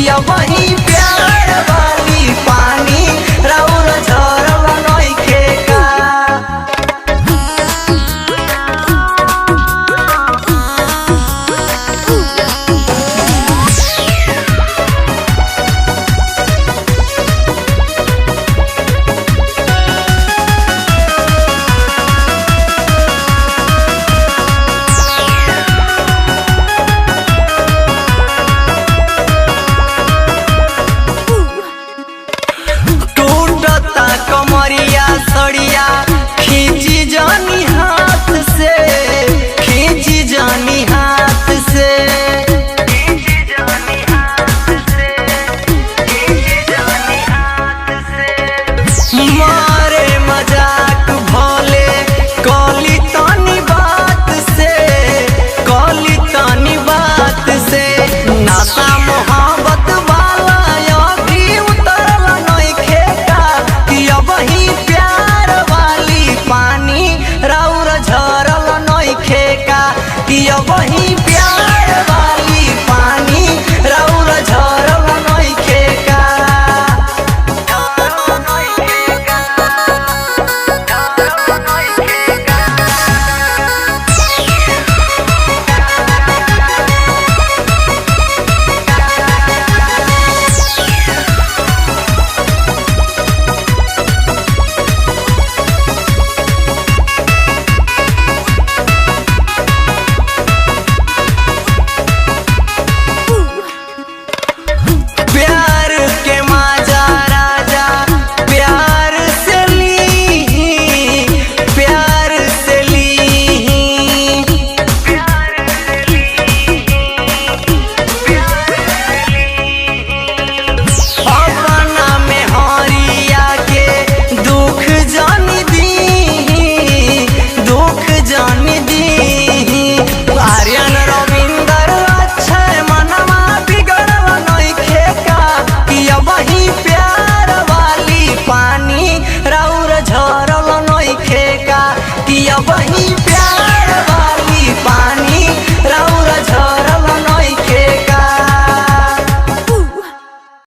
कि वही प्यार वाली पानी राउर झरल नइखे का। कमरिया सड़िया खींची जानी हाथ से, खींची जानी हाथ से, खींची जानी हाथ से, खींची जानी हाथ से। मारे मजाक भोले कली तनी बात से, कली तनी बात से। नाता मोहब्बत वाला अभी उतरल नइखे का, कि वही प्यार वाली पानी राउर झरल नइखे का, कि वही प्यार वाली पानी राउर झरल नइखे का, झरल नइखे का, झरल नइखे का। प्यार के माजा राजा प्यार से ली, प्यार से ली, प्यार से ली, प्यार से ली। अपना में हरिया के दुख जानी दी, दुख जानी दी। आर्यन रविंदर अक्षय मनवा बिगड़ल नइखे का, कि वही प्यार वाली पानी राउर झरल नइखे का, कि वही